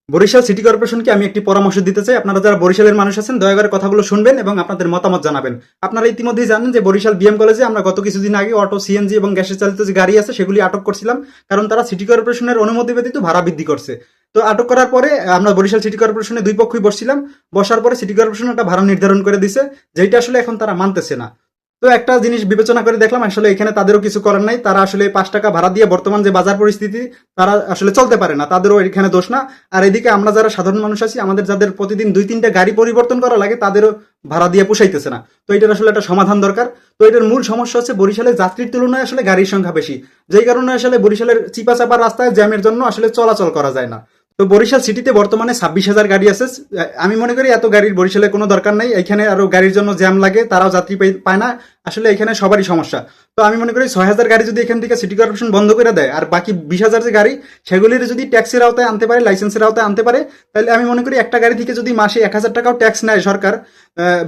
Barishal city কর্পোরেশনকে আমি একটি পরামর্শ দিতে চাই। আপনারা যারা বরিশালের মানুষ আছেন দয়া করে কথাগুলো শুনবেন এবং আপনাদের মতামত জানাবেন। আপনারা ইতিমধ্যেই জানেন যে বরিশাল বিএম কলেজে আমরা গত কিছুদিন আগে অটো, সিএনজি এবং গ্যাসের চালিত যে গাড়ি আছে সেগুলি আটক করছিলাম, কারণ তারা সিটি কর্পোরেশনের অনুমতি ব্যতীত ভাড়া বৃদ্ধি করছে। তো আটক করার পরে আমরা বরিশাল সিটি কর্পোরেশনে দুই পক্ষই বসছিলাম। বসার পরে সিটি কর্পোরেশন একটা ভাড়া নির্ধারণ করে দিছে, যেটা আসলে এখন তারা মানতেছে না। তো একটা জিনিস বিবেচনা করে দেখলাম আসলে এখানে তাদেরও কিছু করার নাই। তারা আসলে ৫ টাকা ভাড়া দিয়ে বর্তমান যে বাজার পরিস্থিতি, তারা আসলে চলতে পারে না, তাদেরও এখানে দোষ না। আর এদিকে আমরা যারা সাধারণ মানুষ আছি, আমাদের যাদের প্রতিদিন ২-৩টা গাড়ি পরিবর্তন করা লাগে, তাদেরও ভাড়া দিয়ে পোষাইতেছে না। তো এটার আসলে একটা সমাধান দরকার। তো এটার মূল সমস্যা হচ্ছে বরিশালে যাত্রীর তুলনায় আসলে গাড়ির সংখ্যা বেশি, যেই কারণে আসলে বরিশালের চিপাচাপা রাস্তায় জ্যামের জন্য আসলে চলাচল করা যায় না। তো বরিশাল সিটিতে বর্তমানে ২৬,০০০ গাড়ি আছে। আমি মনে করি এত গাড়ির বরিশালে কোনো দরকার নাই। এখানে আরো গাড়ির জন্য জ্যাম লাগে, তারাও যাত্রী পায় না। আসলে এখানে সবারই সমস্যা। তো আমি মনে করি ৬,০০০ গাড়ি যদি এখান থেকে সিটি কর্পোরেশন বন্ধ করে দেয়, আর বাকি ২০,০০০ যে গাড়ি সেগুলির যদি ট্যাক্সের আওতায় আনতে পারে, লাইসেন্সের আওতায় আনতে পারে, তাহলে আমি মনে করি একটা গাড়ি থেকে যদি মাসে ১,০০০ টাকাও ট্যাক্স নেয় সরকার,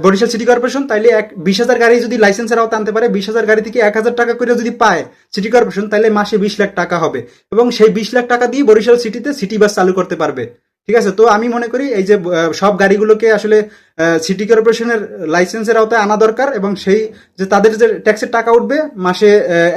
বরিশাল সিটি কর্পোরেশন, তাইলে ২০,০০০ গাড়ি যদি লাইসেন্সের আওতায় আনতে পারে, ২০,০০০ গাড়ি থেকে ১,০০০ টাকা করে যদি পায় সিটি কর্পোরেশন, তাহলে মাসে ২০ লাখ টাকা হবে। এবং সেই ২০ লাখ টাকা দিয়ে বরিশাল সিটিতে সিটি বাস চালু করতে পারবে। ঠিক আছে? তো আমি মনে করি এই যে সব গাড়িগুলোকে আসলে সিটি কর্পোরেশনের লাইসেন্সের আওতায় আনা দরকার, এবং সেই যে তাদের যে ট্যাক্সের টাকা উঠবে মাসে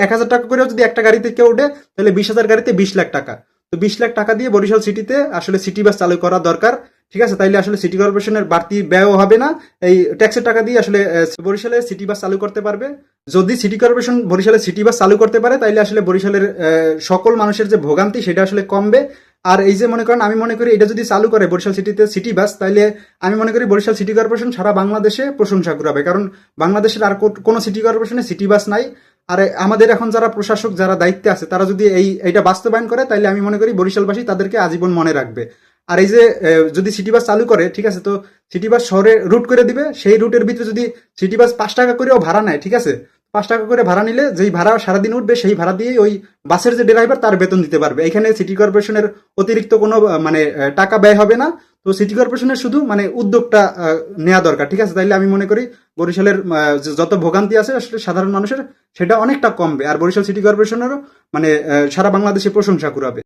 ১,০০০ টাকা করেও যদি একটা গাড়িতে কেউ উঠে, তাহলে ২০,০০০ গাড়িতে ২০ লাখ টাকা। তো ২০ লাখ টাকা দিয়ে বরিশাল সিটিতে আসলে সিটি বাস চালু করা দরকার। ঠিক আছে? তাইলে আসলে সিটি কর্পোরেশনের বাড়তি ব্যয়ও হবে না। এই ট্যাক্সের টাকা দিয়ে আসলে বরিশালে সিটি বাস চালু করতে পারবে। যদি সিটি কর্পোরেশন বরিশালে সিটি বাস চালু করতে পারে, তাইলে আসলে বরিশালের সকল মানুষের যে ভোগান্তি সেটা আসলে কমবে। আর এই যে মনে করেন, আমি মনে করি এটা যদি চালু করে বরিশাল সিটিতে সিটি বাস, তাইলে আমি মনে করি বরিশাল সিটি কর্পোরেশন সারা বাংলাদেশে প্রশংসা কুড়াবে, কারণ বাংলাদেশের আর কোনো সিটি কর্পোরেশনে সিটি বাস নাই। আর আমাদের এখন যারা প্রশাসক, যারা দায়িত্বে আছে, তারা যদি এইটা বাস্তবায়ন করে, তাইলে আমি মনে করি বরিশালবাসী তাদেরকে আজীবন মনে রাখবে। আর এই যে যদি সিটি বাস চালু করে, ঠিক আছে, তো সিটি বাস শহরে রুট করে দিবে, সেই রুটের ভিতরে যদি সিটি বাস ৫ টাকা করেও ভাড়া নেয়, ঠিক আছে, ৫ টাকা করে ভাড়া নিলে যেই ভাড়া সারাদিন উঠবে, সেই ভাড়া দিয়েই ওই বাসের যে ড্রাইভার তার বেতন দিতে পারবে। এখানে সিটি কর্পোরেশনের অতিরিক্ত কোনো মানে টাকা ব্যয় হবে না। তো সিটি কর্পোরেশনের শুধু মানে উদ্যোগটা নেওয়া দরকার। ঠিক আছে? তাইলে আমি মনে করি বরিশালের যত ভোগান্তি আছে আসলে সাধারণ মানুষের, সেটা অনেকটা কমবে। আর বরিশাল সিটি কর্পোরেশনেরও মানে সারা বাংলাদেশে প্রশংসা কুড়াবে।